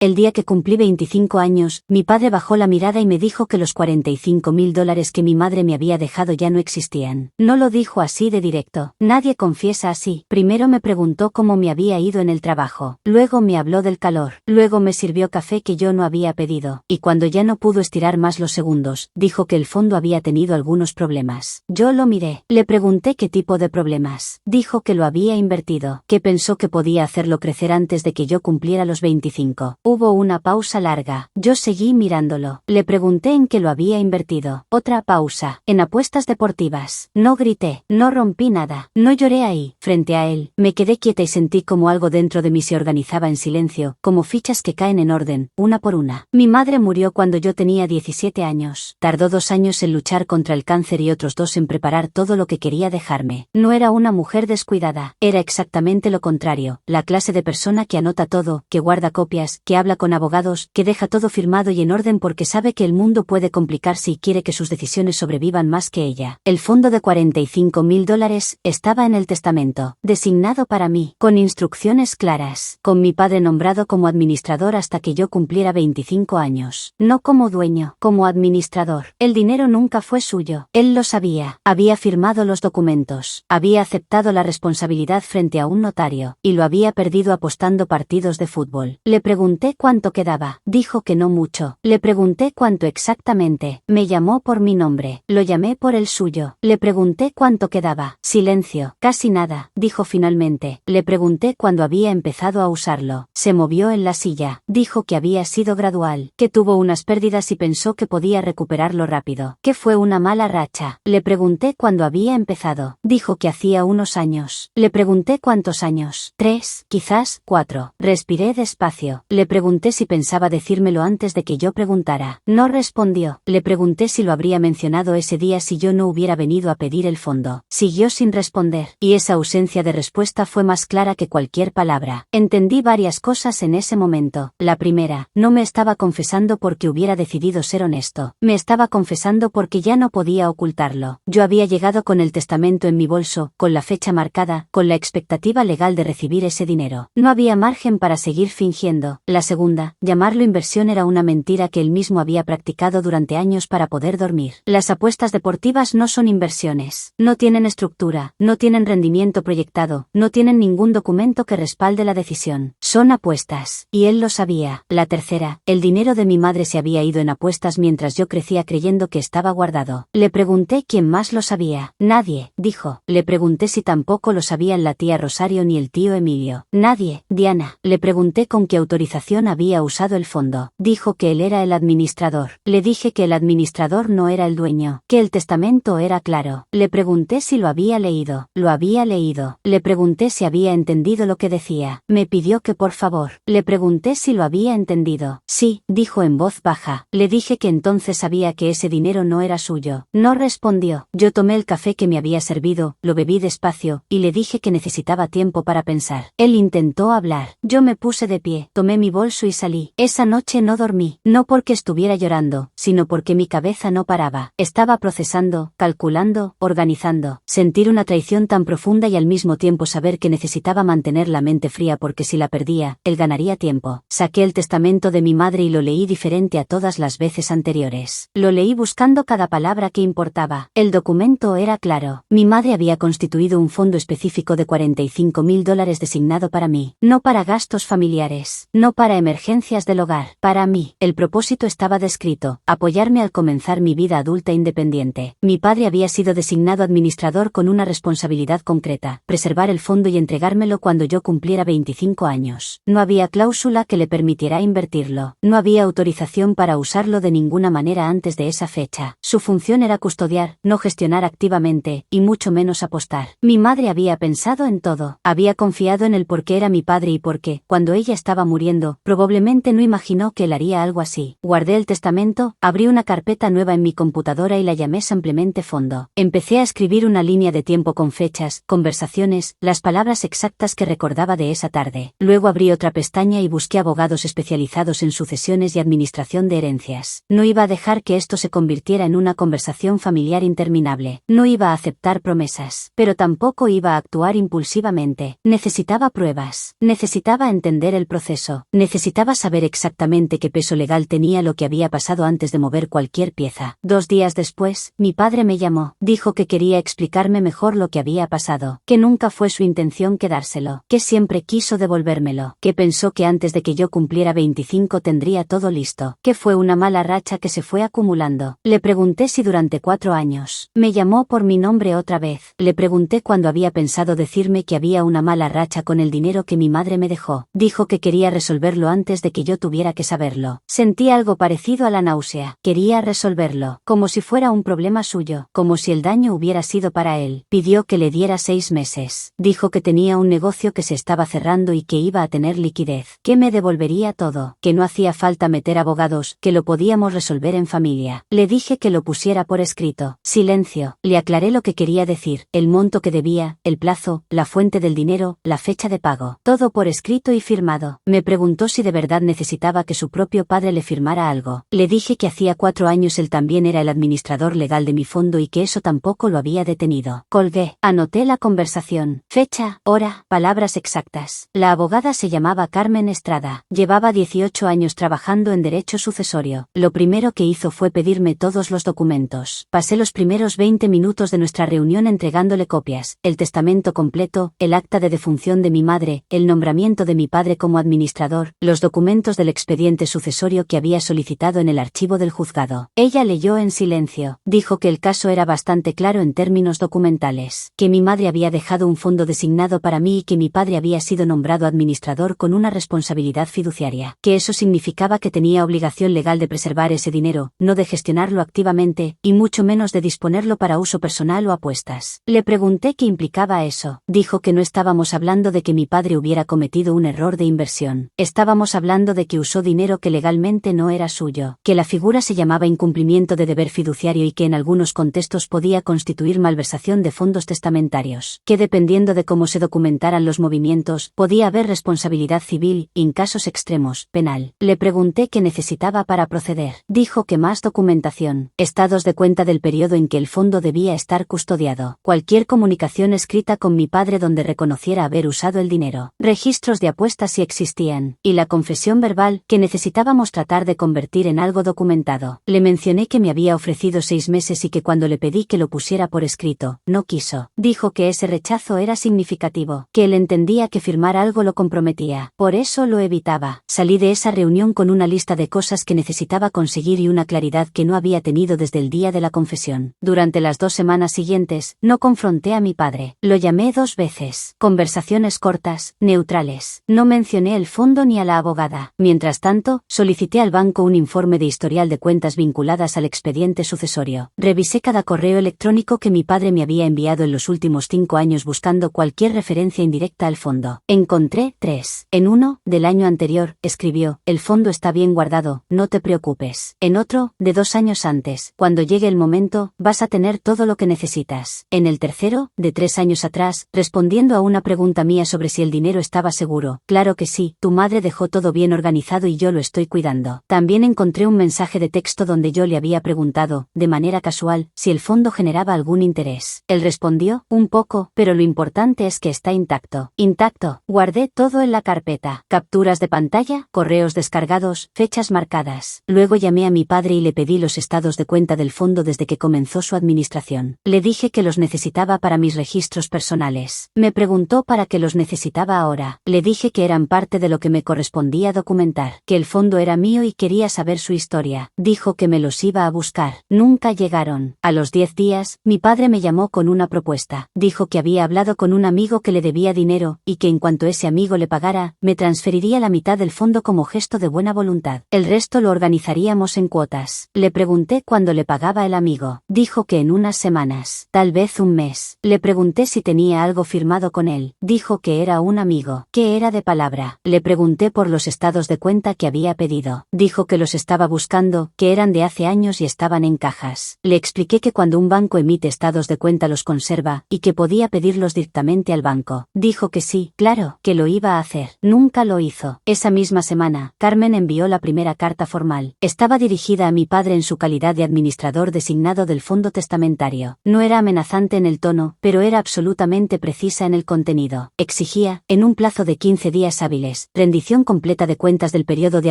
El día que cumplí 25 años, mi padre bajó la mirada y me dijo que los $45.000 que mi madre me había dejado ya no existían. No lo dijo así de directo. Nadie confiesa así. Primero me preguntó cómo me había ido en el trabajo. Luego me habló del calor. Luego me sirvió café que yo no había pedido. Y cuando ya no pudo estirar más los segundos, dijo que el fondo había tenido algunos problemas. Yo lo miré. Le pregunté qué tipo de problemas. Dijo que lo había invertido, que pensó que podía hacerlo crecer antes de que yo cumpliera los 25. Hubo una pausa larga. Yo seguí mirándolo. Le pregunté en qué lo había invertido. Otra pausa. En apuestas deportivas. No grité. No rompí nada. No lloré ahí, frente a él. Me quedé quieta y sentí como algo dentro de mí se organizaba en silencio, como fichas que caen en orden, una por una. Mi madre murió cuando yo tenía 17 años. Tardó 2 años en luchar contra el cáncer y otros 2 en preparar todo lo que quería dejarme. No era una mujer descuidada. Era exactamente lo contrario. La clase de persona que anota todo, que guarda copias, que habla con abogados, que deja todo firmado y en orden porque sabe que el mundo puede complicarse y quiere que sus decisiones sobrevivan más que ella. El fondo de $45.000 estaba en el testamento, designado para mí, con instrucciones claras, con mi padre nombrado como administrador hasta que yo cumpliera 25 años. No como dueño, como administrador. El dinero nunca fue suyo. Él lo sabía. Había firmado los documentos. Había aceptado la responsabilidad frente a un notario, y lo había perdido apostando partidos de fútbol. Le pregunté cuánto quedaba. Dijo que no mucho. Le pregunté cuánto exactamente. Me llamó por mi nombre. Lo llamé por el suyo. Le pregunté cuánto quedaba. Silencio. Casi nada, dijo finalmente. Le pregunté cuándo había empezado a usarlo. Se movió en la silla. Dijo que había sido gradual, que tuvo unas pérdidas y pensó que podía recuperarlo rápido, que fue una mala racha. Le pregunté cuándo había empezado. Dijo que hacía unos años. Le pregunté cuántos años. 3, quizás 4. Respiré despacio. Le pregunté si pensaba decírmelo antes de que yo preguntara. No respondió. Le pregunté si lo habría mencionado ese día si yo no hubiera venido a pedir el fondo. Siguió sin responder, y esa ausencia de respuesta fue más clara que cualquier palabra. Entendí varias cosas en ese momento. La primera, no me estaba confesando porque hubiera decidido ser honesto. Me estaba confesando porque ya no podía ocultarlo. Yo había llegado con el testamento en mi bolso, con la fecha marcada, con la expectativa legal de recibir ese dinero. No había margen para seguir fingiendo. La segunda, llamarlo inversión era una mentira que él mismo había practicado durante años para poder dormir. Las apuestas deportivas no son inversiones. No tienen estructura, no tienen rendimiento proyectado, no tienen ningún documento que respalde la decisión. Son apuestas. Y él lo sabía. La tercera, el dinero de mi madre se había ido en apuestas mientras yo crecía creyendo que estaba guardado. Le pregunté quién más lo sabía. Nadie, dijo. Le pregunté si tampoco lo sabían la tía Rosario ni el tío Emilio. Nadie, Diana. Le pregunté con qué autorización había usado el fondo. Dijo que él era el administrador. Le dije que el administrador no era el dueño, que el testamento era claro. Le pregunté si lo había leído. Lo había leído. Le pregunté si había entendido lo que decía. Me pidió que por favor. Le pregunté si lo había entendido. Sí, dijo en voz baja. Le dije que entonces sabía que ese dinero no era suyo. No respondió. Yo tomé el café que me había servido, lo bebí despacio, y le dije que necesitaba tiempo para pensar. Él intentó hablar. Yo me puse de pie, tomé mi bolso y salí. Esa noche no dormí, no porque estuviera llorando, sino porque mi cabeza no paraba. Estaba procesando, calculando, organizando. Sentir una traición tan profunda y al mismo tiempo saber que necesitaba mantener la mente fría porque si la perdía, él ganaría tiempo. Saqué el testamento de mi madre y lo leí diferente a todas las veces anteriores. Lo leí buscando cada palabra que importaba. El documento era claro. Mi madre había constituido un fondo específico de $45.000 designado para mí. No para gastos familiares. No para emergencias del hogar. Para mí. El propósito estaba descrito. Apoyarme al comenzar mi vida adulta independiente. Mi padre había sido designado administrador con una responsabilidad concreta. Preservar el fondo y entregármelo cuando yo cumpliera 25 años. No había cláusula que le permitiera invertirlo. No había autorización para usarlo de ninguna manera antes de esa fecha. Su función era custodiar, no gestionar activamente, y mucho menos apostar. Mi madre había pensado en todo. Había confiado en él porque era mi padre y porque, cuando ella estaba muriendo, probablemente no imaginó que él haría algo así. Guardé el testamento, abrí una carpeta nueva en mi computadora y la llamé simplemente fondo. Empecé a escribir una línea de tiempo con fechas, conversaciones, las palabras exactas que recordaba de esa tarde. Luego abrí otra pestaña y busqué abogados especializados en sucesiones y administración de herencias. No iba a dejar que esto se convirtiera en una conversación familiar interminable. No iba a aceptar promesas, pero tampoco iba a actuar impulsivamente. Necesitaba pruebas. Necesitaba entender el proceso. Necesitaba saber exactamente qué peso legal tenía lo que había pasado antes de mover cualquier pieza. 2 días después, mi padre me llamó. Dijo que quería explicarme mejor lo que había pasado, que nunca fue su intención quedárselo, que siempre quiso devolvérmelo, que pensó que antes de que yo cumpliera 25 tendría todo listo, que fue una mala racha que se fue acumulando. Le pregunté si durante 4 años. Me llamó por mi nombre otra vez. Le pregunté cuándo había pensado decirme que había una mala racha con el dinero que mi madre me dejó. Dijo que quería resolverlo antes de que yo tuviera que saberlo. Sentí algo parecido a la náusea. Quería resolverlo, como si fuera un problema suyo, como si el daño hubiera sido para él. Pidió que le diera 6 meses. Dijo que tenía un negocio que se estaba cerrando y que iba a tener liquidez, que me devolvería todo, que no hacía falta meter abogados, que lo podíamos resolver en familia. Le dije que lo pusiera por escrito. Silencio. Le aclaré lo que quería decir, el monto que debía, el plazo, la fuente del dinero, la fecha de pago. Todo por escrito y firmado. Me preguntó si de verdad necesitaba que su propio padre le firmara algo. Le dije que hacía 4 años él también era el administrador legal de mi fondo y que eso tampoco lo había detenido. Colgué. Anoté la conversación. Fecha, hora, palabras exactas. La abogada se llamaba Carmen Estrada. Llevaba 18 años trabajando en derecho sucesorio. Lo primero que hizo fue pedirme todos los documentos. Pasé los primeros 20 minutos de nuestra reunión entregándole copias, el testamento completo, el acta de defunción de mi madre, el nombramiento de mi padre como administrador, los documentos del expediente sucesorio que había solicitado en el archivo del juzgado. Ella leyó en silencio. Dijo que el caso era bastante claro en términos documentales, que mi madre había dejado un fondo designado para mí y que mi padre había sido nombrado administrador con una responsabilidad fiduciaria, que eso significaba que tenía obligación legal de preservar ese dinero, no de gestionarlo activamente, y mucho menos de disponerlo para uso personal o apuestas. Le pregunté qué implicaba eso. Dijo que no estábamos hablando de que mi padre hubiera cometido un error de inversión. Estábamos hablando de que usó dinero que legalmente no era suyo, que la figura se llamaba incumplimiento de deber fiduciario y que en algunos contextos podía constituir malversación de fondos testamentarios, que dependiendo de cómo se documentaran los movimientos, podía haber responsabilidad civil, y en casos extremos, penal. Le pregunté qué necesitaba para proceder. Dijo que más documentación, estados de cuenta del periodo en que el fondo debía estar custodiado, cualquier comunicación escrita con mi padre donde reconociera haber usado el dinero, registros de apuestas si existían, y la confesión verbal, que necesitábamos tratar de convertir en algo documentado. Le mencioné que me había ofrecido 6 meses y que cuando le pedí que lo pusiera por escrito, no quiso. Dijo que ese rechazo era significativo, que él entendía que firmar algo lo comprometía, por eso lo evitaba. Salí de esa reunión con una lista de cosas que necesitaba conseguir y una claridad que no había tenido desde el día de la confesión. Durante las 2 semanas siguientes, no confronté a mi padre. Lo llamé 2 veces. Conversaciones cortas, neutrales. No mencioné el fondo ni a la abogada. Mientras tanto, solicité al banco un informe de historial de cuentas vinculadas al expediente sucesorio. Revisé cada correo electrónico que mi padre me había enviado en los últimos 5 años buscando cualquier referencia indirecta al fondo. Encontré 3. En uno, del año anterior, escribió: el fondo está bien guardado, no te preocupes. En otro, de 2 años antes: cuando llegue el momento, vas a tener todo lo que necesitas. En el tercero, de 3 años atrás, respondiendo a una pregunta mía sobre si el dinero estaba seguro: claro que sí, tu madre dejó todo bien organizado y yo lo estoy cuidando. También encontré un mensaje de texto donde yo le había preguntado, de manera casual, si el fondo generaba algún interés. Él respondió: un poco, pero lo importante es que está intacto. Intacto. Guardé todo en la carpeta. Capturas de pantalla, correos descargados, fechas marcadas. Luego llamé a mi padre y le pedí los estados de cuenta del fondo desde que comenzó su administración. Le dije que los necesitaba para mis registros personales. Me preguntó para qué los necesitaba ahora. Le dije que eran parte de lo que me correspondía documentar, que el fondo era mío y quería saber su historia. Dijo que me los iba a buscar. Nunca llegaron. A los 10 días, mi padre me llamó con una propuesta. Dijo que había hablado con un amigo que le debía dinero, y que en cuanto ese amigo le pagara, me transferiría la mitad del fondo como gesto de buena voluntad. El resto lo organizaríamos en cuotas. Le pregunté cuándo le pagaba el amigo. Dijo que en unas semanas, tal vez un mes. Le pregunté si tenía algo firmado con él. Dijo que era un amigo, que era de palabra. Le pregunté por los estados de cuenta que había pedido. Dijo que los estaba buscando, que eran de hace años y estaban en cajas. Le expliqué que cuando un banco emite estados de cuenta los conserva, y que podía pedirlos directamente al banco. Dijo que sí, claro, que lo iba a hacer. Nunca lo hizo. Esa misma semana, Carmen envió la primera carta formal. Estaba dirigida a mi padre en su calidad de administrador designado del fondo testamentario. No era amenazante en el tono, pero era absolutamente precisa en el contenido. Exigía, en un plazo de 15 días hábiles, rendición exposición completa de cuentas del periodo de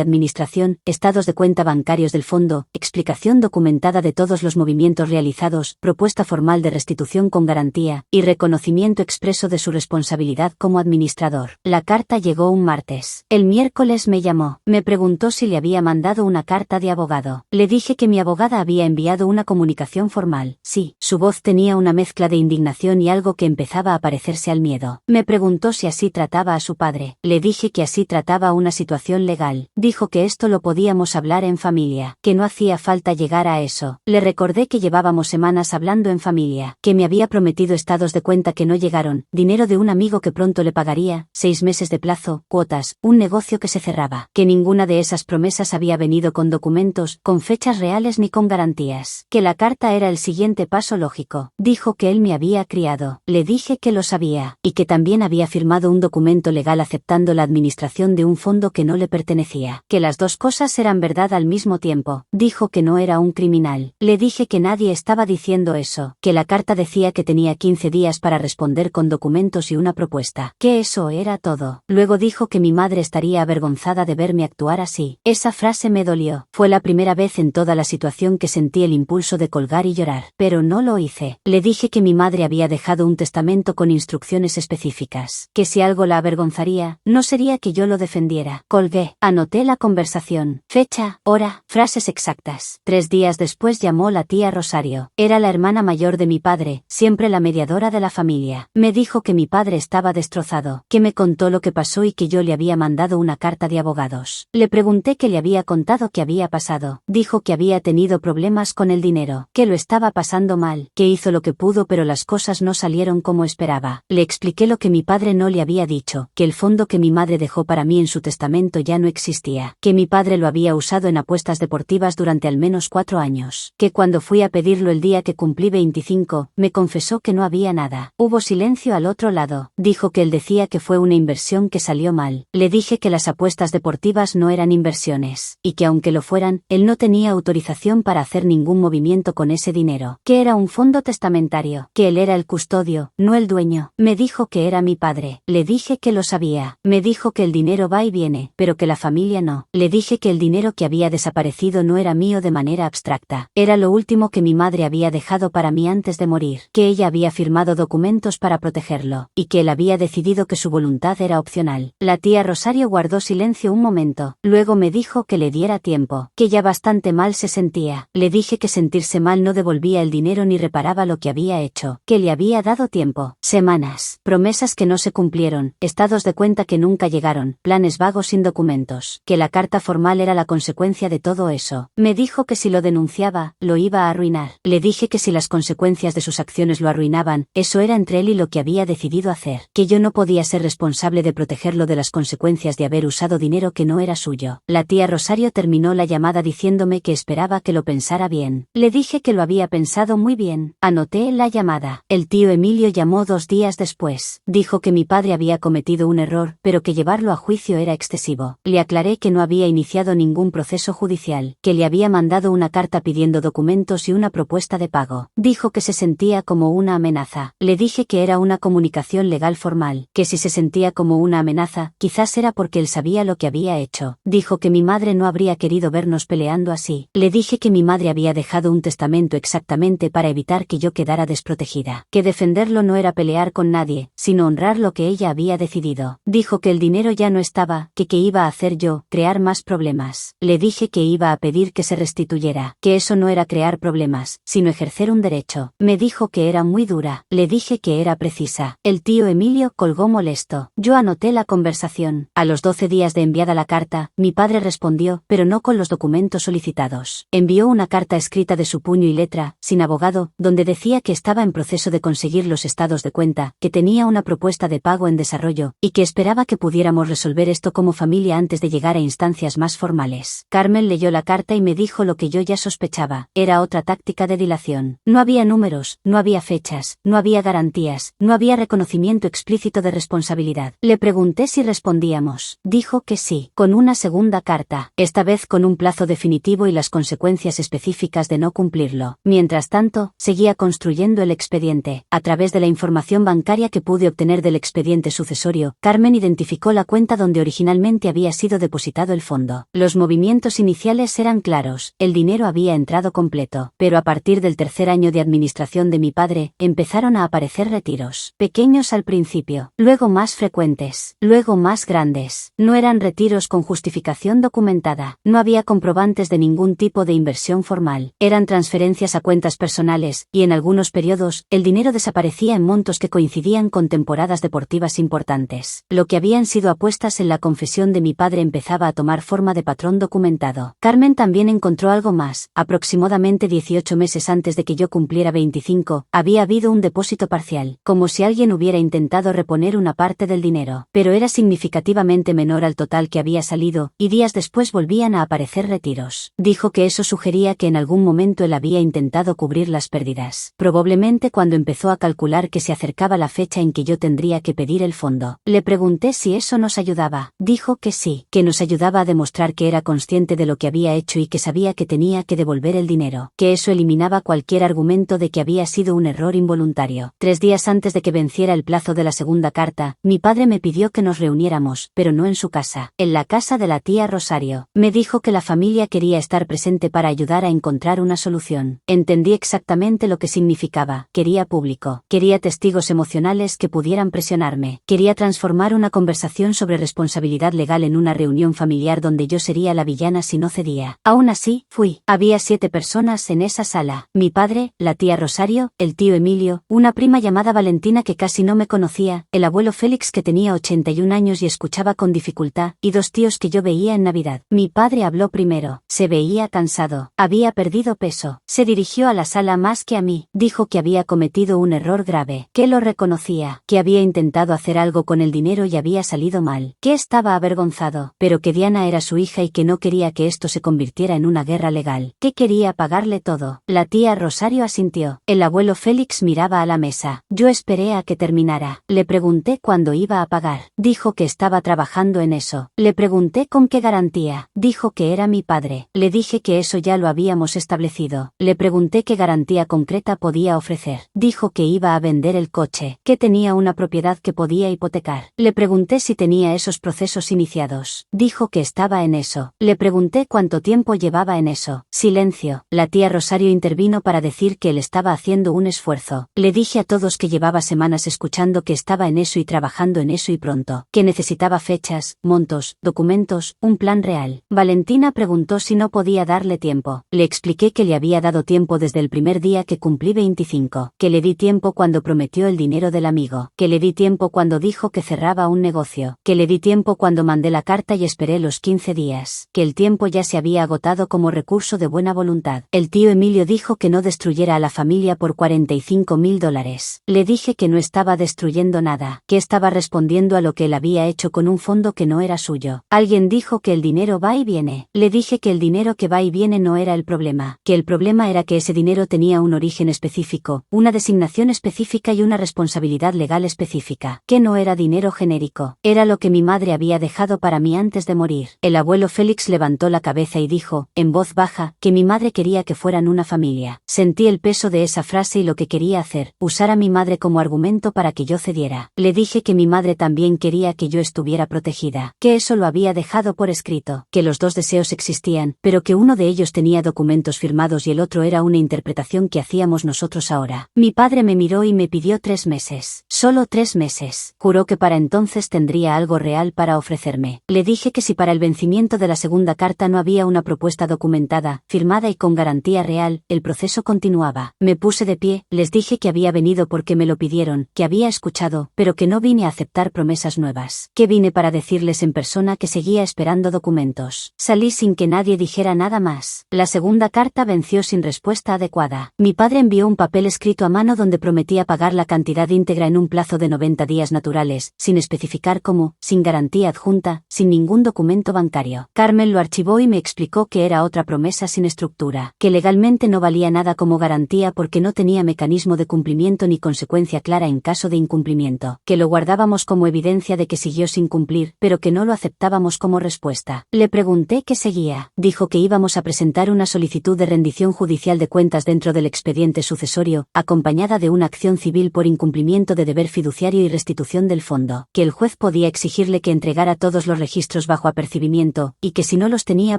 administración, estados de cuenta bancarios del fondo, explicación documentada de todos los movimientos realizados, propuesta formal de restitución con garantía, y reconocimiento expreso de su responsabilidad como administrador. La carta llegó un martes. El miércoles me llamó. Me preguntó si le había mandado una carta de abogado. Le dije que mi abogada había enviado una comunicación formal. Sí. Su voz tenía una mezcla de indignación y algo que empezaba a parecerse al miedo. Me preguntó si así trataba a su padre. Le dije que así trataba una situación legal. Dijo que esto lo podíamos hablar en familia, que no hacía falta llegar a eso. Le recordé que llevábamos semanas hablando en familia, que me había prometido estados de cuenta que no llegaron, dinero de un amigo que pronto le pagaría, 6 meses de plazo, cuotas, un negocio que se cerraba, que ninguna de esas promesas había venido con documentos, con fechas reales ni con garantías, que la carta era el siguiente paso lógico. Dijo que él me había criado. Le dije que lo sabía, y que también había firmado un documento legal aceptando la administración de un fondo que no le pertenecía, que las dos cosas eran verdad al mismo tiempo. Dijo que no era un criminal. Le dije que nadie estaba diciendo eso, que la carta decía que tenía 15 días para responder con documentos y una propuesta, que eso era todo. Luego dijo que mi madre estaría avergonzada de verme actuar así. Esa frase me dolió. Fue la primera vez en toda la situación que sentí el impulso de colgar y llorar, pero no lo hice. Le dije que mi madre había dejado un testamento con instrucciones específicas, que si algo la avergonzaría, no sería que yo lo defendiera. Colgué. Anoté la conversación, fecha, hora, frases exactas. 3 días después llamó la tía Rosario. Era la hermana mayor de mi padre, siempre la mediadora de la familia. Me dijo que mi padre estaba destrozado, que me contó lo que pasó y que yo le había mandado una carta de abogados. Le pregunté qué le había contado qué había pasado. Dijo que había tenido problemas con el dinero, que lo estaba pasando mal, que hizo lo que pudo pero las cosas no salieron como esperaba. Le expliqué lo que mi padre no le había dicho, que el fondo que mi madre dejó para mí en su testamento ya no existía, que mi padre lo había usado en apuestas deportivas durante al menos 4 años, que cuando fui a pedirlo el día que cumplí 25, me confesó que no había nada. Hubo silencio al otro lado. Dijo que él decía que fue una inversión que salió mal. Le dije que las apuestas deportivas no eran inversiones, y que aunque lo fueran, él no tenía autorización para hacer ningún movimiento con ese dinero, que era un fondo testamentario, que él era el custodio, no el dueño. Me dijo que era mi padre. Le dije que lo sabía. Me dijo que el dinero va y viene, pero que la familia no. Le dije que el dinero que había desaparecido no era mío de manera abstracta. Era lo último que mi madre había dejado para mí antes de morir, que ella había firmado documentos para protegerlo, y que él había decidido que su voluntad era opcional. La tía Rosario guardó silencio un momento. Luego me dijo que le diera tiempo, que ya bastante mal se sentía. Le dije que sentirse mal no devolvía el dinero ni reparaba lo que había hecho, que le había dado tiempo. Semanas, promesas que no se cumplieron, estados de cuenta que nunca llegaron, planes vagos sin documentos, que la carta formal era la consecuencia de todo eso. Me dijo que si lo denunciaba, lo iba a arruinar. Le dije que si las consecuencias de sus acciones lo arruinaban, eso era entre él y lo que había decidido hacer, que yo no podía ser responsable de protegerlo de las consecuencias de haber usado dinero que no era suyo. La tía Rosario terminó la llamada diciéndome que esperaba que lo pensara bien. Le dije que lo había pensado muy bien. Anoté la llamada. El tío Emilio llamó 2 días después. Dijo que mi padre había cometido un error, pero que llevarlo a juicio era excesivo. Le aclaré que no había iniciado ningún proceso judicial, que le había mandado una carta pidiendo documentos y una propuesta de pago. Dijo que se sentía como una amenaza. Le dije que era una comunicación legal formal, que si se sentía como una amenaza, quizás era porque él sabía lo que había hecho. Dijo que mi madre no habría querido vernos peleando así. Le dije que mi madre había dejado un testamento exactamente para evitar que yo quedara desprotegida, que defenderlo no era pelear con nadie, sino honrar lo que ella había decidido. Dijo que el dinero ya no estaba, que iba a hacer yo, crear más problemas. Le dije que iba a pedir que se restituyera, que eso no era crear problemas, sino ejercer un derecho. Me dijo que era muy dura. Le dije que era precisa. El tío Emilio colgó molesto. Yo anoté la conversación. A los 12 días de enviada la carta, mi padre respondió, pero no con los documentos solicitados. Envió una carta escrita de su puño y letra, sin abogado, donde decía que estaba en proceso de conseguir los estados de cuenta, que tenía una propuesta de pago en desarrollo, y que esperaba que pudiéramos resolver esto como familia antes de llegar a instancias más formales. Carmen leyó la carta y me dijo lo que yo ya sospechaba. Era otra táctica de dilación. No había números, no había fechas, no había garantías, no había reconocimiento explícito de responsabilidad. Le pregunté si respondíamos. Dijo que sí, con una segunda carta, esta vez con un plazo definitivo y las consecuencias específicas de no cumplirlo. Mientras tanto, seguía construyendo el expediente. A través de la información bancaria que pude pude obtener del expediente sucesorio, Carmen identificó la cuenta donde originalmente había sido depositado el fondo. Los movimientos iniciales eran claros, el dinero había entrado completo, pero a partir del tercer año de administración de mi padre, empezaron a aparecer retiros. Pequeños al principio, luego más frecuentes, luego más grandes. No eran retiros con justificación documentada, no había comprobantes de ningún tipo de inversión formal, eran transferencias a cuentas personales, y en algunos periodos, el dinero desaparecía en montos que coincidían con temporadas deportivas importantes. Lo que habían sido apuestas en la confesión de mi padre empezaba a tomar forma de patrón documentado. Carmen también encontró algo más. Aproximadamente 18 meses antes de que yo cumpliera 25, había habido un depósito parcial, como si alguien hubiera intentado reponer una parte del dinero, pero era significativamente menor al total que había salido, y días después volvían a aparecer retiros. Dijo que eso sugería que en algún momento él había intentado cubrir las pérdidas, probablemente cuando empezó a calcular que se acercaba la fecha en que yo tendría que pedir el fondo. Le pregunté si eso nos ayudaba. Dijo que sí, que nos ayudaba a demostrar que era consciente de lo que había hecho y que sabía que tenía que devolver el dinero, que eso eliminaba cualquier argumento de que había sido un error involuntario. 3 días antes de que venciera el plazo de la segunda carta, mi padre me pidió que nos reuniéramos, pero no en su casa, en la casa de la tía Rosario. Me dijo que la familia quería estar presente para ayudar a encontrar una solución. Entendí exactamente lo que significaba. Quería público, quería testigos emocionales que pudieran presionarme, quería transformar una conversación sobre responsabilidad legal en una reunión familiar donde yo sería la villana si no cedía. Aún así, fui. Había 7 personas en esa sala. Mi padre, la tía Rosario, el tío Emilio, una prima llamada Valentina que casi no me conocía, el abuelo Félix que tenía 81 años y escuchaba con dificultad, y 2 tíos que yo veía en Navidad. Mi padre habló primero. Se veía cansado. Había perdido peso. Se dirigió a la sala más que a mí. Dijo que había cometido un error grave, que lo reconocía, que había intentado hacer algo con el dinero y había salido mal, que estaba avergonzado, pero que Diana era su hija y que no quería que esto se convirtiera en una guerra legal, que quería pagarle todo. La tía Rosario asintió. El abuelo Félix miraba a la mesa. Yo esperé a que terminara. Le pregunté cuándo iba a pagar. Dijo que estaba trabajando en eso. Le pregunté con qué garantía. Dijo que era mi padre. Le dije que eso ya lo habíamos establecido. Le pregunté qué garantía concreta podía ofrecer. Dijo que iba a vender el coche, que tenía una propiedad que podía hipotecar. Le pregunté si tenía esos procesos iniciados. Dijo que estaba en eso. Le pregunté cuánto tiempo llevaba en eso. Silencio. La tía Rosario intervino para decir que él estaba haciendo un esfuerzo. Le dije a todos que llevaba semanas escuchando que estaba en eso y trabajando en eso y pronto, que necesitaba fechas, montos, documentos, un plan real. Valentina preguntó si no podía darle tiempo. Le expliqué que le había dado tiempo desde el primer día que cumplí 25, que le di tiempo cuando prometió el dinero del amigo, que le di tiempo cuando dijo que cerraba un negocio, que le di tiempo cuando mandé la carta y esperé los 15 días, que el tiempo ya se había agotado como recurso de buena voluntad. El tío Emilio dijo que no destruyera a la familia por $45.000. Le dije que no estaba destruyendo nada, que estaba respondiendo a lo que él había hecho con un fondo que no era suyo. Alguien dijo que el dinero va y viene. Le dije que el dinero que va y viene no era el problema, que el problema era que ese dinero tenía un origen específico, una designación específica y una responsabilidad legal específica, que no era dinero genérico, era lo que mi madre había dejado para mí antes de morir. El abuelo Félix levantó la cabeza y dijo, en voz baja, que mi madre quería que fueran una familia. Sentí el peso de esa frase y lo que quería hacer, usar a mi madre como argumento para que yo cediera. Le dije que mi madre también quería que yo estuviera protegida, que eso lo había dejado por escrito, que los dos deseos existían, pero que uno de ellos tenía documentos firmados y el otro era una interpretación que hacíamos nosotros ahora. Mi padre me miró y me pidió 3 meses. Solo 3 meses. Juró que para entonces tendría algo real para ofrecerme. Le dije que si para el vencimiento de la segunda carta no había una propuesta documentada, firmada y con garantía real, el proceso continuaba. Me puse de pie, les dije que había venido porque me lo pidieron, que había escuchado, pero que no vine a aceptar promesas nuevas, que vine para decirles en persona que seguía esperando documentos. Salí sin que nadie dijera nada más. La segunda carta venció sin respuesta adecuada. Mi padre envió un papel escrito a mano donde prometía pagar la cantidad íntegra en un plazo de 90 días naturales, sin especificar cómo, sin garantía adjunta, sin ningún documento bancario. Carmen lo archivó y me explicó que era otra promesa sin estructura, que legalmente no valía nada como garantía porque no tenía mecanismo de cumplimiento ni consecuencia clara en caso de incumplimiento, que lo guardábamos como evidencia de que siguió sin cumplir, pero que no lo aceptábamos como respuesta. Le pregunté qué seguía. Dijo que íbamos a presentar una solicitud de rendición judicial de cuentas dentro del expediente sucesorio, acompañada de una acción civil por incumplimiento de deber fiduciario y restitución del fondo, que el juez podía exigirle que entregara todos los registros bajo apercibimiento, y que si no los tenía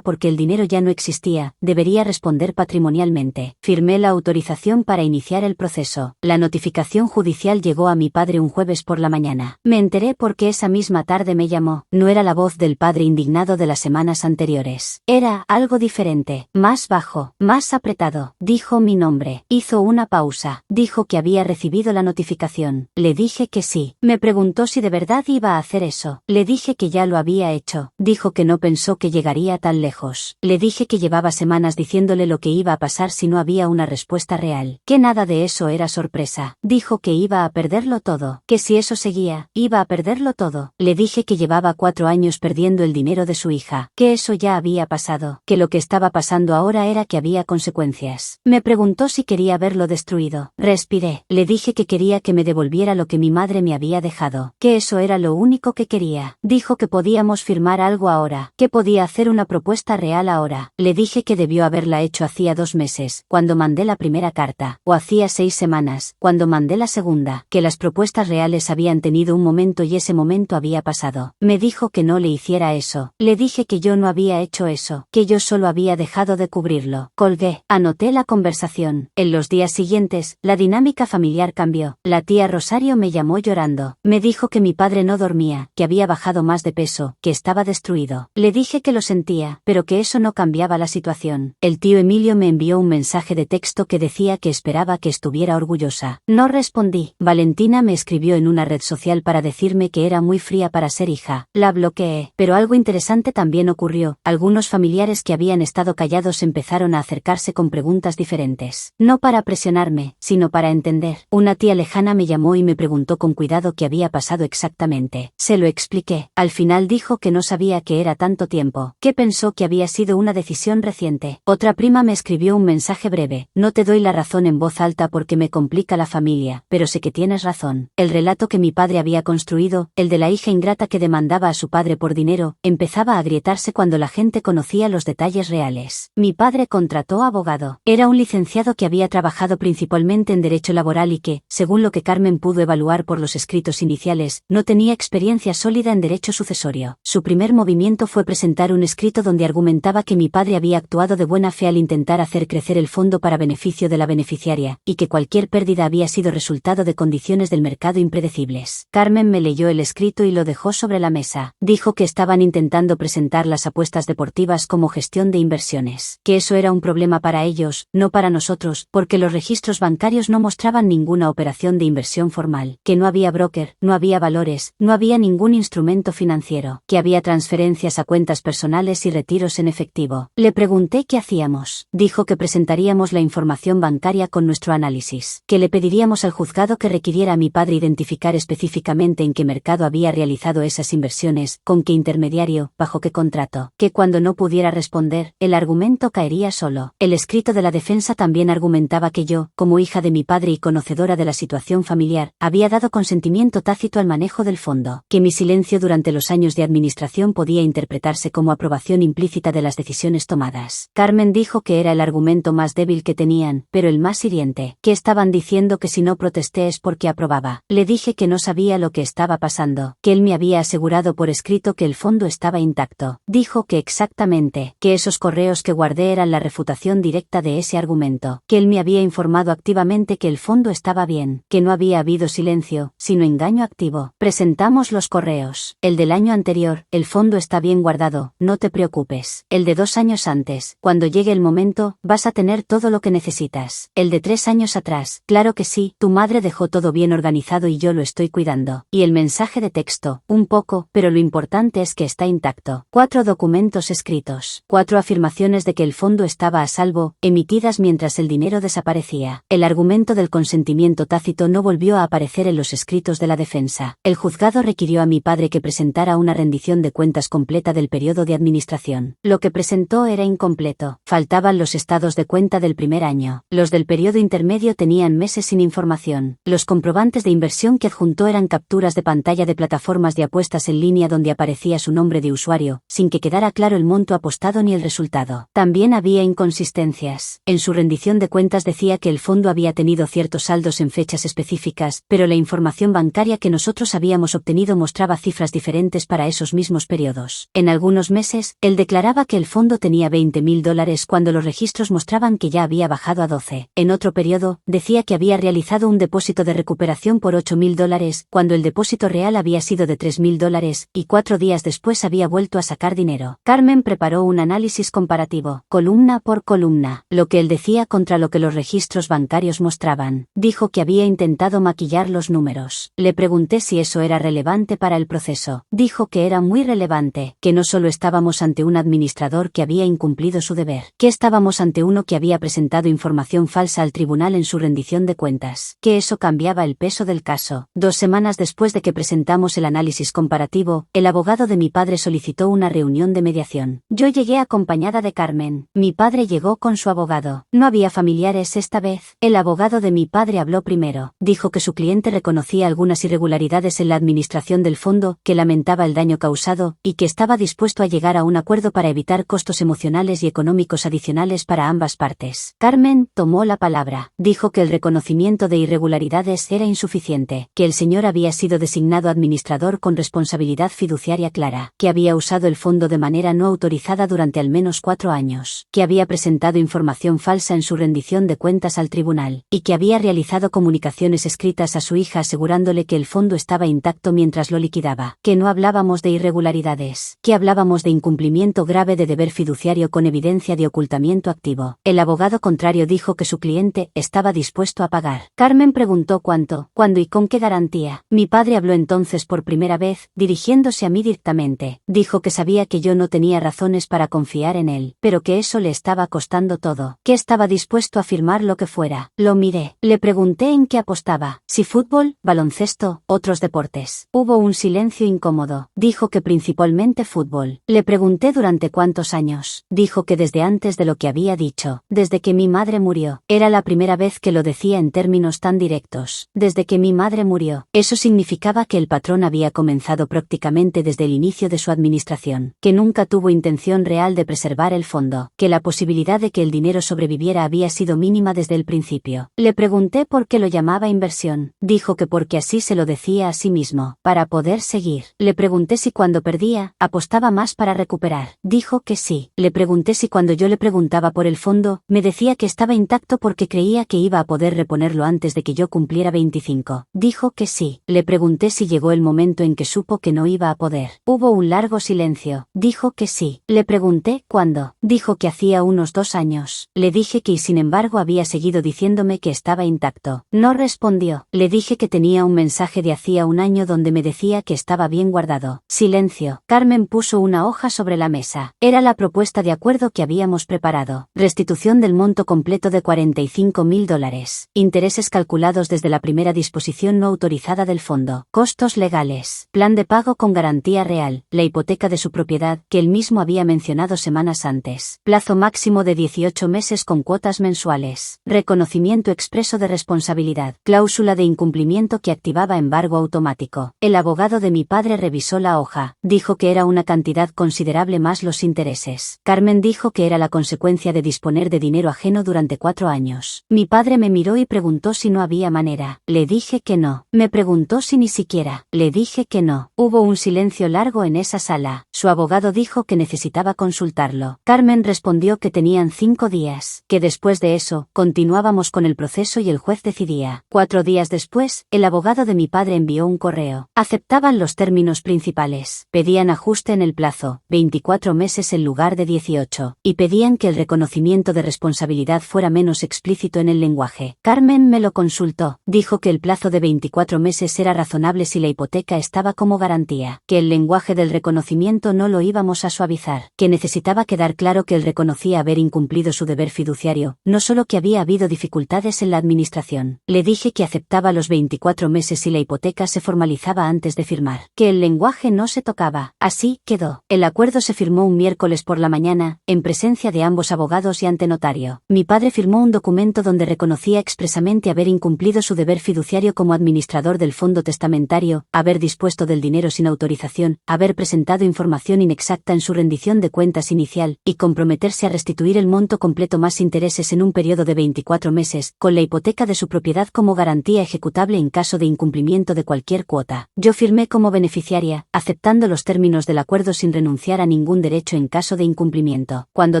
porque el dinero ya no existía, debería responder patrimonialmente. Firmé la autorización para iniciar el proceso. La notificación judicial llegó a mi padre un jueves por la mañana. Me enteré porque esa misma tarde me llamó. No era la voz del padre indignado de las semanas anteriores. Era algo diferente, más bajo, más apretado. Dijo mi nombre. Hizo una pausa. Dijo que había recibido la notificación. Le dije que sí. Me preguntó si de verdad iba a hacer eso. Le dije que ya lo había hecho. Dijo que no pensó que llegaría tan lejos. Le dije que llevaba semanas diciéndole lo que iba a pasar si no había una respuesta real. Que nada de eso era sorpresa. Dijo que iba a perderlo todo. Que si eso seguía, iba a perderlo todo. Le dije que llevaba 4 años perdiendo el dinero de su hija. Que eso ya había pasado. Que lo que estaba pasando ahora era que había consecuencias. Me preguntó si quería verlo destruido. Respiré. Le dije que quería que me devolviera lo que mi madre me había dejado. Que eso era lo único que quería. Dijo que podíamos firmar algo ahora. Que podía hacer una propuesta real ahora. Le dije que debió haberla hecho hacía 2 meses, cuando mandé la primera carta. O hacía 6 semanas, cuando mandé la segunda. Que las propuestas reales habían tenido un momento y ese momento había pasado. Me dijo que no le hiciera eso. Le dije que yo no había hecho eso. Que yo solo había dejado de cubrirlo. Colgué. Anoté la conversación. En los días siguientes, la dinámica familiar cambió. La tía Rosario me llamó llorando. Me dijo que mi padre no dormía, que había bajado más de peso, que estaba destruido. Le dije que lo sentía, pero que eso no cambiaba la situación. El tío Emilio me envió un mensaje de texto que decía que esperaba que estuviera orgullosa. No respondí. Valentina me escribió en una red social para decirme que era muy fría para ser hija. La bloqueé. Pero algo interesante también ocurrió. Algunos familiares que habían estado callados empezaron a acercarse con preguntas diferentes. No para presionarme, sino para entender. Una tía lejana me llamó y me preguntó con cuidado qué había pasado exactamente. Se lo expliqué. Al final dijo que no sabía que era tanto tiempo, que pensó que había sido una decisión reciente. Otra prima me escribió un mensaje breve. No te doy la razón en voz alta porque me complica la familia, pero sé que tienes razón. El relato que mi padre había construido, el de la hija ingrata que demandaba a su padre por dinero, empezaba a agrietarse cuando la gente conocía los detalles reales. Mi padre contrató abogado. Era un licenciado que había trabajado principalmente en derecho laboral y que, según lo que Carmen pudo evaluar por los escritos iniciales, no tenía experiencia sólida en derecho sucesorio. Su primer movimiento fue presentar un escrito donde argumentaba que mi padre había actuado de buena fe al intentar hacer crecer el fondo para beneficio de la beneficiaria, y que cualquier pérdida había sido resultado de condiciones del mercado impredecibles. Carmen me leyó el escrito y lo dejó sobre la mesa. Dijo que estaban intentando presentar las apuestas deportivas como gestión de inversiones, que eso era un problema para ellos, no para nosotros, porque los registros bancarios no mostraban ninguna operación de inversión formal, que no había broker, no había valores, no había ningún instrumento financiero, que había transferencias a cuentas personales y retiros en efectivo. Le pregunté qué hacíamos. Dijo que presentaríamos la información bancaria con nuestro análisis, que le pediríamos al juzgado que requiriera a mi padre identificar específicamente en qué mercado había realizado esas inversiones, con qué intermediario, bajo qué contrato, que cuando no pudiera responder, el argumento caería solo. El escrito de la defensa también argumentaba que yo, como hija de mi padre y conocedora de la situación familiar, había dado consentimiento tácito al manejo del fondo, que mi silencio durante los años de administración podía interpretarse como aprobación implícita de las decisiones tomadas. Carmen dijo que era el argumento más débil que tenían, pero el más hiriente, que estaban diciendo que si no protesté es porque aprobaba. Le dije que no sabía lo que estaba pasando, que él me había asegurado por escrito que el fondo estaba intacto. Dijo que exactamente, que esos correos que guardé eran la refutación directa de ese argumento, que él me había informado activamente que el fondo estaba bien, que no había habido silencio, sino engaño activo. Presentamos los correos. El del año anterior, el fondo está bien guardado, no te preocupes. El de 2 años antes, cuando llegue el momento, vas a tener todo lo que necesitas. El de 3 años atrás, claro que sí, tu madre dejó todo bien organizado y yo lo estoy cuidando. Y el mensaje de texto, un poco, pero lo importante es que está intacto. 4 documentos escritos. 4 afirmaciones de que el fondo estaba a salvo, emitidas mientras el dinero desaparecía. El argumento del consentimiento tácito no volvió a aparecer en los escritos de la defensa. El juzgado requirió a mi padre que presentara una rendición de cuentas completa del periodo de administración. Lo que presentó era incompleto. Faltaban los estados de cuenta del primer año. Los del periodo intermedio tenían meses sin información. Los comprobantes de inversión que adjuntó eran capturas de pantalla de plataformas de apuestas en línea donde aparecía su nombre de usuario, sin que quedara claro el monto apostado ni el resultado. También había inconsistencias. En su rendición de cuentas decía que el fondo había tenido ciertos saldos en fechas específicas, meses, pero la información bancaria que nosotros habíamos obtenido mostraba cifras diferentes para esos mismos periodos. En algunos meses, él declaraba que el fondo tenía $20.000 cuando los registros mostraban que ya había bajado a 12. En otro periodo, decía que había realizado un depósito de recuperación por $8.000 cuando el depósito real había sido de $3.000 y 4 días después había vuelto a sacar dinero. Carmen preparó un análisis comparativo, columna por columna, lo que él decía contra lo que los registros bancarios mostraban. Dijo que había intentado maquillar los números. Le pregunté si eso era relevante para el proceso. Dijo que era muy relevante, que no solo estábamos ante un administrador que había incumplido su deber, que estábamos ante uno que había presentado información falsa al tribunal en su rendición de cuentas, que eso cambiaba el peso del caso. 2 semanas después de que presentamos el análisis comparativo, el abogado de mi padre solicitó una reunión de mediación. Yo llegué acompañada de Carmen. Mi padre llegó con su abogado. No había familiares esta vez. El abogado de mi padre habló primero. Dijo que su cliente reconocía algunas irregularidades en la administración del fondo, que lamentaba el daño causado, y que estaba dispuesto a llegar a un acuerdo para evitar costos emocionales y económicos adicionales para ambas partes. Carmen tomó la palabra. Dijo que el reconocimiento de irregularidades era insuficiente, que el señor había sido designado administrador con responsabilidad fiduciaria clara, que había usado el fondo de manera no autorizada durante al menos 4 años, que había presentado información falsa en su rendición de cuentas al tribunal, y que había realizado comunicaciones escritas a su hija asegurándole que el fondo estaba intacto mientras lo liquidaba, que no hablábamos de irregularidades, que hablábamos de incumplimiento grave de deber fiduciario con evidencia de ocultamiento activo. El abogado contrario dijo que su cliente estaba dispuesto a pagar. Carmen preguntó cuánto, cuándo y con qué garantía. Mi padre habló entonces por primera vez, dirigiéndose a mí directamente. Dijo que sabía que yo no tenía razones para confiar en él, pero que eso le estaba costando todo, que estaba dispuesto a firmar lo que fuera. Lo miré. Le pregunté en qué apostaba, si fútbol, baloncesto, otros deportes. Hubo un silencio incómodo. Dijo que principalmente fútbol. Le pregunté durante cuántos años. Dijo que desde antes de lo que había dicho, desde que mi madre murió. Era la primera vez que lo decía en términos tan directos. Desde que mi madre murió. Eso significaba que el patrón había comenzado prácticamente desde el inicio de su administración, que nunca tuvo intención real de preservar el fondo, que la posibilidad de que el dinero sobreviviera había sido mínima desde el principio. Le pregunté por qué lo llamaba inversión. Dijo que porque así se lo decía a sí mismo, para poder seguir. Le pregunté si cuando perdía, apostaba más para recuperar. Dijo que sí. Le pregunté si cuando yo le preguntaba por el fondo, me decía que estaba intacto porque creía que iba a poder reponerlo antes de que yo cumpliera 25. Dijo que sí. Le pregunté si llegó el momento en que supo que no iba a poder. Hubo un largo silencio. Dijo que sí. Le pregunté cuándo. Dijo que hacía unos 2 años. Le dije que y sin embargo había seguido diciéndome que estaba intacto. No respondió. Le dije que tenía un mensaje de hacía 1 año donde me decía que estaba bien guardado. Silencio. Carmen puso una hoja sobre la mesa. Era la propuesta de acuerdo que habíamos preparado. Restitución del monto completo de $45.000. Intereses calculados desde la primera disposición no autorizada del fondo. Costos legales. Plan de pago con garantía real. La hipoteca de su propiedad, que él mismo había mencionado semanas antes. Plazo máximo de 18 meses con cuotas mensuales. Reconocimiento expreso de responsabilidad. Cláusula de incumplimiento que activaba embargo automático. El abogado de mi padre revisó la hoja. Dijo que era una cantidad considerable más los intereses. Carmen dijo que era la consecuencia de disponer de dinero ajeno durante 4 años. Mi padre me miró y preguntó si no había manera. Le dije que no. Me preguntó si ni siquiera. Le dije que no. Hubo un silencio largo en esa sala. Su abogado dijo que necesitaba consultarlo. Carmen respondió que tenían 5 días, que después de eso, continuábamos con el proceso y el juez decidía. 4 días después, el abogado de mi padre envió un correo. Aceptaban los términos principales. Pedían ajuste en el plazo, 24 meses en lugar de 18, y pedían que el reconocimiento de responsabilidad fuera menos explícito en el lenguaje. Carmen me lo consultó. Dijo que el plazo de 24 meses era razonable si la hipoteca estaba como garantía, que el lenguaje del reconocimiento no lo íbamos a suavizar, que necesitaba quedar claro que él reconocía haber incumplido su deber fiduciario, no solo que había habido dificultades en la administración. Le dije que aceptaba los 24 meses si la hipoteca se formalizaba antes de firmar, que el lenguaje no se tocaba. Así quedó. El acuerdo se firmó un miércoles por la mañana, en presencia de ambos abogados y ante notario. Mi padre firmó un documento donde reconocía expresamente haber incumplido su deber fiduciario como administrador del fondo testamentario, haber dispuesto del dinero sin autorización, haber presentado información inexacta en su rendición de cuentas inicial, y comprometerse a restituir el monto completo más intereses en un periodo de 24 meses, con la hipoteca de su propiedad como garantía ejecutable en caso de incumplimiento de cualquier cuota. Yo firmé como beneficiaria, aceptando los términos del acuerdo sin renunciar a ningún derecho en caso de incumplimiento. Cuando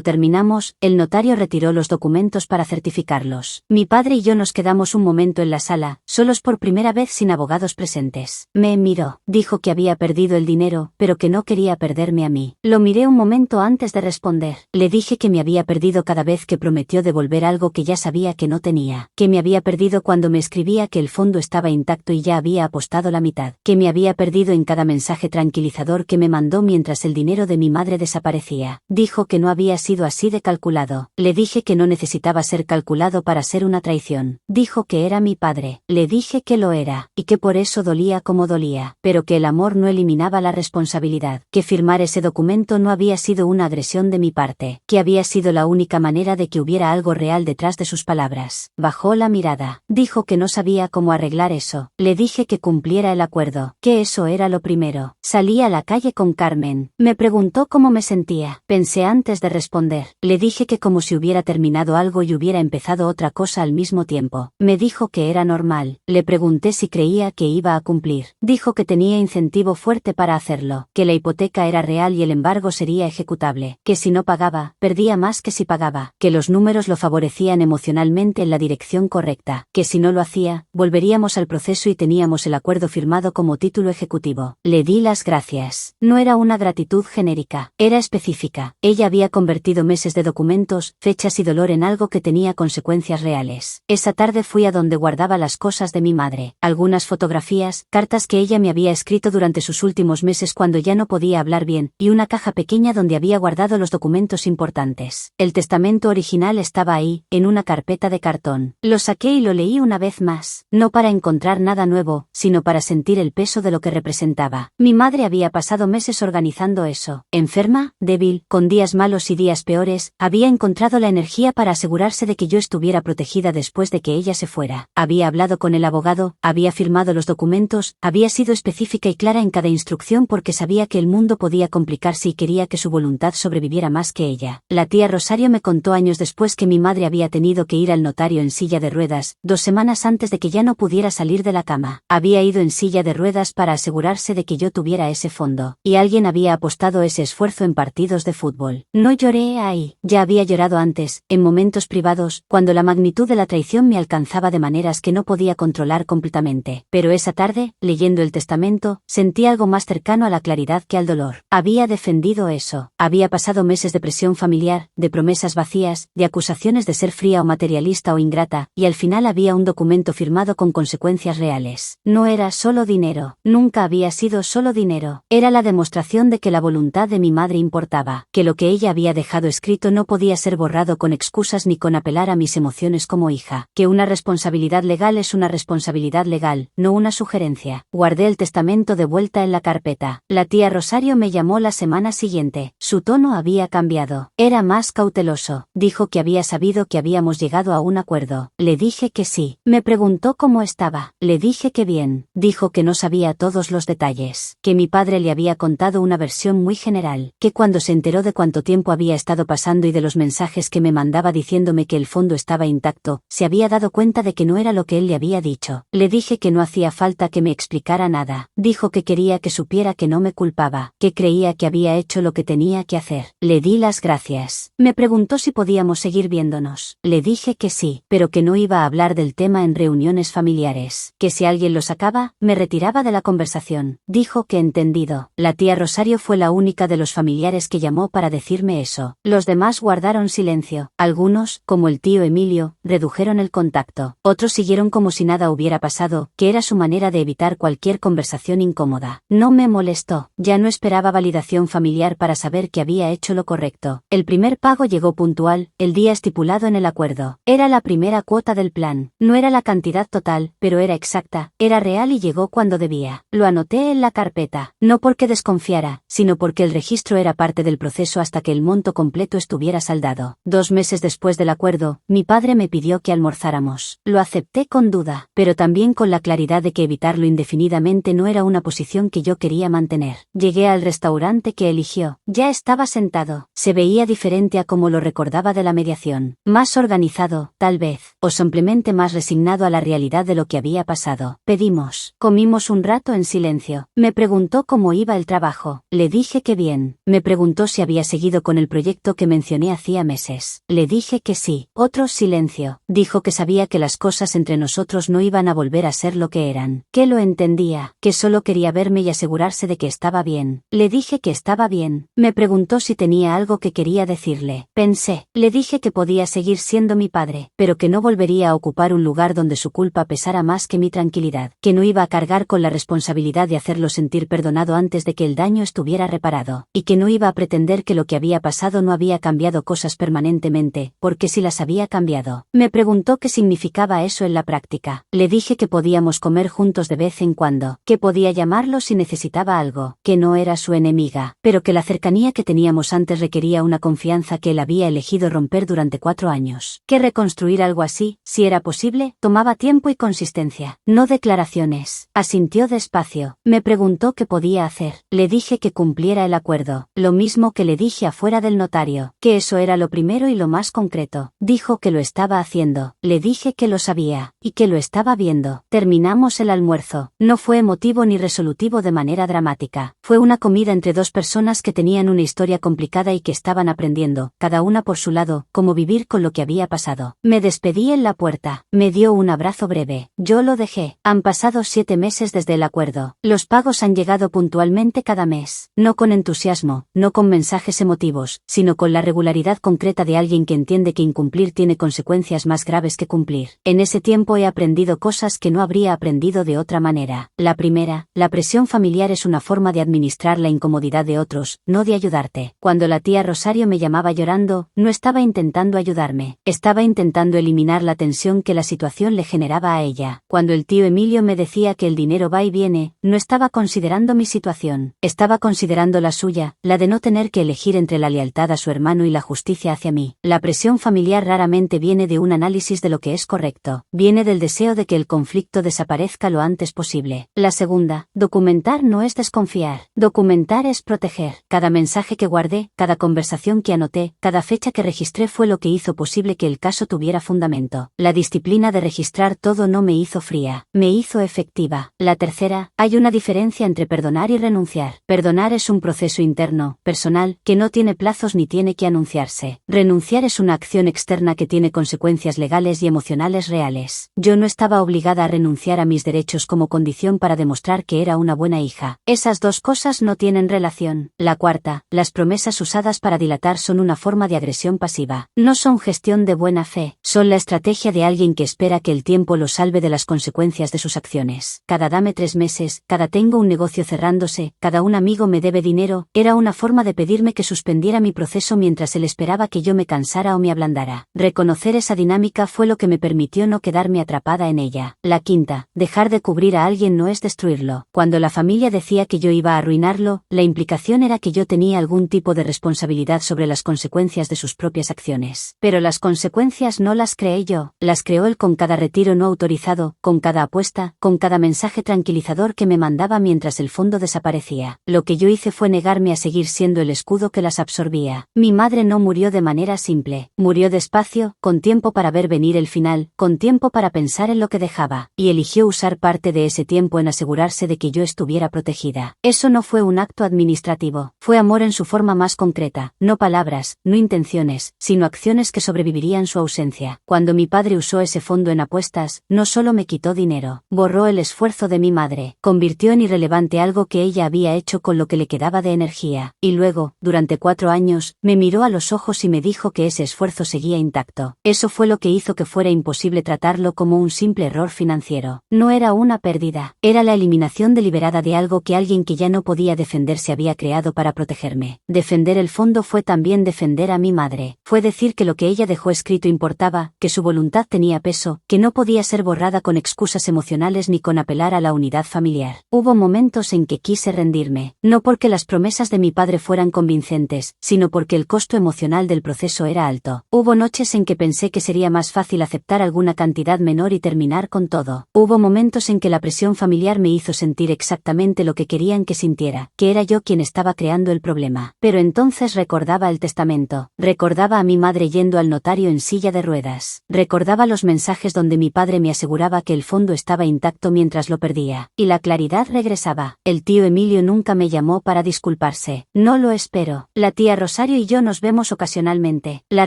terminamos, el notario retiró los documentos para certificarlos. Mi padre y yo nos quedamos un momento en la sala, solos por primera vez sin abogados presentes. Me miró, dijo que había perdido el dinero, pero que no quería perderme a mí. Lo miré un momento antes de responder. Le dije que me había perdido cada vez que prometió devolver algo que ya sabía que no tenía, que me había perdido cuando me escribía que el fondo estaba intacto y ya había apostado la mitad, que me había perdido en cada mensaje tranquilizador que me mandó mientras el dinero de mi madre desaparecía. Dijo que no había sido así de calculado. Le dije que no necesitaba ser calculado para ser una traición. Dijo que era mi padre. Le dije que lo era, y que por eso dolía como dolía, pero que el amor no eliminaba la responsabilidad, que firmar ese documento no había sido una agresión de mi parte, que había sido la única manera de que hubiera algo real detrás de sus palabras. Bajó la mirada. Dijo que no sabía cómo arreglar eso. Le dije que cumpliera el acuerdo, que eso era lo primero. Salí a la calle con Carmen. Me preguntó cómo me sentía. Pensé antes de responder. Le dije que como si hubiera terminado algo y hubiera empezado otra cosa al mismo tiempo. Me dijo que era normal. Le pregunté si creía que iba a cumplir. Dijo que tenía incentivo fuerte para hacerlo, que la hipoteca era real y el embargo sería ejecutable, que si no pagaba, perdía más que si pagaba, que los números lo favorecían emocionalmente en la dirección correcta, que si no lo hacía, volveríamos al proceso y teníamos el acuerdo firmado como título ejecutivo. Le di las gracias. No era una gratitud genérica, era específica. Ella había convertido meses de documentos, fechas y dolor en algo que tenía consecuencias reales. Esa tarde fui a donde guardaba las cosas de mi madre, algunas fotografías, cartas que ella me había escrito durante sus últimos meses cuando ya no podía hablar bien, y una caja pequeña donde había guardado los documentos importantes. El testamento original estaba ahí, en una carpeta de cartón. Lo saqué y lo leí una vez más, no para encontrar nada nuevo, sino para sentir el peso de lo que representaba. Mi madre había pasado meses organizando eso. Enferma, débil, con días malos y días peores, había encontrado la energía para asegurarse de que yo estuviera protegida después de que ella se fuera. Había hablado con el abogado, había firmado los documentos, había sido específica y clara en cada instrucción porque sabía que el mundo podía complicarse y quería que su voluntad sobreviviera más que ella. La tía Rosario me contó años después que mi madre había tenido que ir al notario en silla de ruedas, 2 semanas antes de que ya no pudiera salir de la cama. Había ido en silla de ruedas para asegurarse de que yo tuviera ese fondo, y alguien había apostado ese esfuerzo en partidos de fútbol. No lloré ahí, ya había llorado antes, en momentos privados, cuando la magnitud de la traición me alcanzaba de maneras que no podía controlar completamente. Pero esa tarde, leyendo el testamento, sentí algo más cercano a la claridad que al dolor. Había defendido eso. Había pasado meses de presión familiar, de promesas vacías, de acusaciones de ser fría o materialista o ingrata, y al final había un documento firmado con consecuencias reales. No era solo dinero. Nunca había sido solo dinero. Era la demostración de que la voluntad de mi madre importaba, que lo que ella había dejado escrito no podía ser borrado con excusas ni con apelar a mis emociones como hija, que una responsabilidad legal es una responsabilidad legal, no una sugerencia. Guardé el testamento de vuelta en la carpeta. La tía Rosario me llamó la semana siguiente. Su tono había cambiado. Era más cauteloso. Dijo que había sabido que habíamos llegado a un acuerdo. Le dije que sí. Me preguntó cómo estaba. Le dije que bien. Dijo que no sabía todos los detalles, que mi padre le había contado una versión muy general, que cuando se enteró de cuánto tiempo había estado pasando y de los mensajes que me mandaba diciéndome que el fondo estaba intacto, se había dado cuenta de que no era lo que él le había dicho. Le dije que no hacía falta que me explicara nada. Dijo que quería que supiera que no me culpaba, que creía que había hecho lo que tenía que hacer. Le di las gracias. Me preguntó si podíamos seguir viéndonos. Le dije que sí, pero que no iba a hablar del tema en reuniones familiares, que si alguien lo sacaba, me retiraba de la conversación. Dijo que entendido. La tía Rosario fue la única de los familiares que llamó para decirme eso. Los demás guardaron silencio. Algunos, como el tío Emilio, redujeron el contacto. Otros siguieron como si nada hubiera pasado, que era su manera de evitar cualquier conversación incómoda. No me molestó. Ya no esperaba validación familiar para saber que había hecho lo correcto. El primer pago llegó puntual, el día estipulado en el acuerdo. Era la primera cuota del plan. No era la cantidad total, pero era exacta, era real y llegó cuando debía. Lo anoté en la carpeta, no porque desconfiara, sino porque el registro era parte del proceso hasta que el monto completo estuviera saldado. 2 meses después del acuerdo, mi padre me pidió que almorzáramos. Lo acepté con duda, pero también con la claridad de que evitarlo indefinidamente no era una posición que yo quería mantener. Llegué al restaurante que eligió. Ya estaba sentado. Se veía diferente a como lo recordaba de la mediación. Más organizado, tal vez, o simplemente más resignado a la realidad realidad de lo que había pasado. Pedimos. Comimos un rato en silencio. Me preguntó cómo iba el trabajo. Le dije que bien. Me preguntó si había seguido con el proyecto que mencioné hacía meses. Le dije que sí. Otro silencio. Dijo que sabía que las cosas entre nosotros no iban a volver a ser lo que eran. Que lo entendía. Que solo quería verme y asegurarse de que estaba bien. Le dije que estaba bien. Me preguntó si tenía algo que quería decirle. Pensé. Le dije que podía seguir siendo mi padre, pero que no volvería a ocupar un lugar donde su culpa pesara más que mi tranquilidad. Que no iba a cargar con la responsabilidad de hacerlo sentir perdonado antes de que el daño estuviera reparado. Y que no iba a pretender que lo que había pasado no había cambiado cosas permanentemente, porque si las había cambiado. Me preguntó qué significaba eso en la práctica. Le dije que podíamos comer juntos de vez en cuando, que podía llamarlo si necesitaba algo, que no era su enemiga, pero que la cercanía que teníamos antes requería una confianza que él había elegido romper durante 4 años. Que reconstruir algo así, si era posible, tomaba tiempo y consistencia, no declaraciones. Asintió despacio. Me preguntó qué podía hacer. Le dije que cumpliera el acuerdo, lo mismo que le dije afuera del notario, que eso era lo primero y lo más concreto. Dijo que lo estaba haciendo. Le dije que lo sabía, y que lo estaba viendo. Terminamos el almuerzo. No fue emotivo ni resolutivo de manera dramática. Fue una comida entre dos personas que tenían una historia complicada y que estaban aprendiendo, cada una por su lado, cómo vivir con lo que había pasado. Me despedí en la puerta. Me dio un abrazo breve. Yo lo dejé. Han pasado 7 meses desde el acuerdo. Los pagos han llegado puntualmente cada mes. No con entusiasmo, no con mensajes emotivos, sino con la regularidad concreta de alguien que entiende que incumplir tiene consecuencias más graves que cumplir. En ese tiempo he aprendido cosas que no habría aprendido de otra manera. La primera, la presión familiar es una forma de administrar la incomodidad de otros, no de ayudarte. Cuando la tía Rosario me llamaba llorando, no estaba intentando ayudarme. Estaba intentando eliminar la tensión que la situación le generaba a ella. Cuando el tío Emilio me decía que el dinero va y viene, no estaba considerando mi situación. Estaba considerando la suya, la de no tener que elegir entre la lealtad a su hermano y la justicia hacia mí. La presión familiar raramente viene de un análisis de lo que es correcto. Viene del deseo de que el conflicto desaparezca lo antes posible. La segunda, documentar no es desconfiar. Documentar es proteger. Cada mensaje que guardé, cada conversación que anoté, cada fecha que registré fue lo que hizo posible que el caso tuviera fundamento. La disciplina de registrar todo no me hizo fría, me hizo efectiva. La tercera, hay una diferencia entre perdonar y renunciar. Perdonar es un proceso interno, personal, que no tiene plazos ni tiene que anunciarse. Renunciar es una acción externa que tiene consecuencias legales y emocionales reales. Yo no estaba obligada a renunciar a mis derechos como condición para demostrar que era una buena hija. Esas dos cosas no tienen relación. La cuarta, las promesas usadas para dilatar son una forma de agresión pasiva. No son gestión de buena fe, son la estrategia de alguien que espera que el tiempo lo salve de las consecuencias de sus acciones. Cada dame 3 meses, cada tengo un negocio cerrándose, cada un amigo me debe dinero, era una forma de pedirme que suspendiera mi proceso mientras él esperaba que yo me cansara o me ablandara. Reconocer esa dinámica fue lo que me permitió no quedarme atrapada en ella. La quinta, dejar de cubrir a alguien no es destruirlo. Cuando la familia decía que yo iba a arruinarlo, la implicación era que yo tenía algún tipo de responsabilidad sobre las consecuencias de sus propias acciones. Pero las consecuencias no las creé yo, las creó él con cada retiro no autorizado, con cada apuesta, con cada mensaje tranquilizador que me mandaba mientras el fondo desaparecía. Lo que yo hice fue negarme a seguir siendo el escudo que las absorbía. Mi madre no murió de manera simple, murió despacio, con tiempo para ver venir el final, con tiempo para pensar en lo que dejaba, y eligió usar parte de ese tiempo en asegurarse de que yo estuviera protegida. Eso no fue un acto administrativo, fue amor en su forma más concreta, no palabras, no intenciones, sino acciones que sobrevivirían su ausencia. Cuando mi padre usó ese fondo en apuestas, no solo me quitó dinero, borró el esfuerzo de mi madre, convirtió en irrelevante algo que ella había hecho con lo que le quedaba de energía, y luego, durante 4 años, me miró a los ojos y me dijo que ese esfuerzo seguía intacto. Eso fue lo que hizo que fuera imposible tratarlo como un simple error financiero. No era una pérdida, era la eliminación deliberada de algo que alguien que ya no podía defenderse había creado para protegerme. Defender el fondo fue también defender a mi madre. Fue decir que lo que ella dejó escrito importaba, que su voluntad tenía peso, que no podía ser borrada con excusas emocionales ni con apelar a la unidad familiar. Hubo momentos en que quise rendirme, no porque las promesas de mi padre fueran convincentes, sino porque el costo emocional del proceso era alto. Hubo noches en que pensé que sería más fácil aceptar alguna cantidad menor y terminar con todo. Hubo momentos en que la presión familiar me hizo sentir exactamente lo que querían que sintiera, que era yo quien estaba creando el problema. Pero entonces recordaba el testamento, recordaba a mi madre yendo al notario en silla de ruedas, recordaba los mensajes donde mi padre madre me aseguraba que el fondo estaba intacto mientras lo perdía. Y la claridad regresaba. El tío Emilio nunca me llamó para disculparse. No lo espero. La tía Rosario y yo nos vemos ocasionalmente. La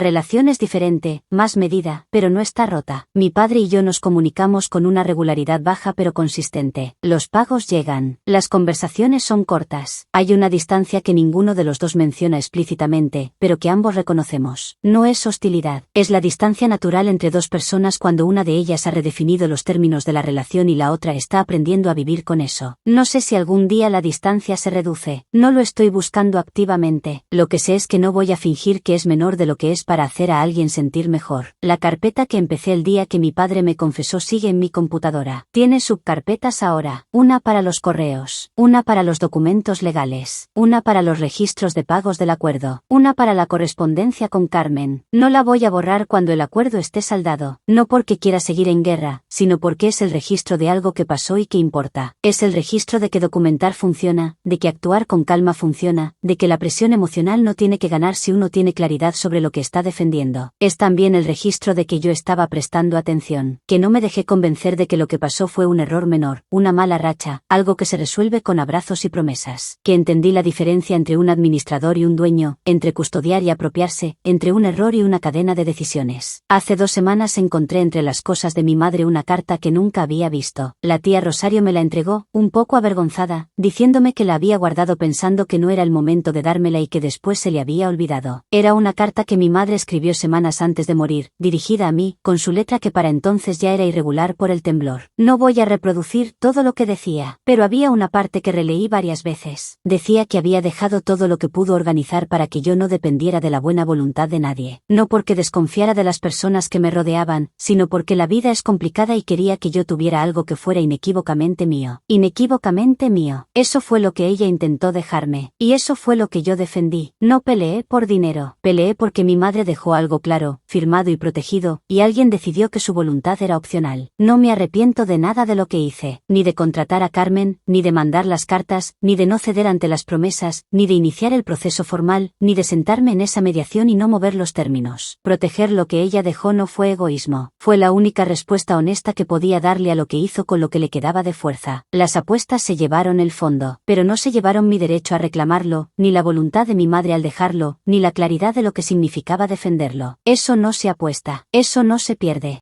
relación es diferente, más medida, pero no está rota. Mi padre y yo nos comunicamos con una regularidad baja pero consistente. Los pagos llegan. Las conversaciones son cortas. Hay una distancia que ninguno de los dos menciona explícitamente, pero que ambos reconocemos. No es hostilidad. Es la distancia natural entre dos personas cuando una de ellas ha redefinido los términos de la relación y la otra está aprendiendo a vivir con eso. No sé si algún día la distancia se reduce. No lo estoy buscando activamente. Lo que sé es que no voy a fingir que es menor de lo que es para hacer a alguien sentir mejor. La carpeta que empecé el día que mi padre me confesó sigue en mi computadora. Tiene subcarpetas ahora. Una para los correos. Una para los documentos legales. Una para los registros de pagos del acuerdo. Una para la correspondencia con Carmen. No la voy a borrar cuando el acuerdo esté saldado. No porque quiera seguir en guerra, sino porque es el registro de algo que pasó y que importa. Es el registro de que documentar funciona, de que actuar con calma funciona, de que la presión emocional no tiene que ganar si uno tiene claridad sobre lo que está defendiendo. Es también el registro de que yo estaba prestando atención, que no me dejé convencer de que lo que pasó fue un error menor, una mala racha, algo que se resuelve con abrazos y promesas, que entendí la diferencia entre un administrador y un dueño, entre custodiar y apropiarse, entre un error y una cadena de decisiones. Hace 2 semanas encontré entre las cosas de mi madre una carta que nunca había visto. La tía Rosario me la entregó, un poco avergonzada, diciéndome que la había guardado pensando que no era el momento de dármela y que después se le había olvidado. Era una carta que mi madre escribió semanas antes de morir, dirigida a mí, con su letra que para entonces ya era irregular por el temblor. No voy a reproducir todo lo que decía, pero había una parte que releí varias veces. Decía que había dejado todo lo que pudo organizar para que yo no dependiera de la buena voluntad de nadie. No porque desconfiara de las personas que me rodeaban, sino porque la vida es complicada y quería que yo tuviera algo que fuera inequívocamente mío. Inequívocamente mío. Eso fue lo que ella intentó dejarme. Y eso fue lo que yo defendí. No peleé por dinero. Peleé porque mi madre dejó algo claro, firmado y protegido, y alguien decidió que su voluntad era opcional. No me arrepiento de nada de lo que hice. Ni de contratar a Carmen, ni de mandar las cartas, ni de no ceder ante las promesas, ni de iniciar el proceso formal, ni de sentarme en esa mediación y no mover los términos. Proteger lo que ella dejó no fue egoísmo. Fue la única respuesta honesta que podía darle a lo que hizo con lo que le quedaba de fuerza. Las apuestas se llevaron el fondo, pero no se llevaron mi derecho a reclamarlo, ni la voluntad de mi madre al dejarlo, ni la claridad de lo que significaba defenderlo. Eso no se apuesta. Eso no se pierde.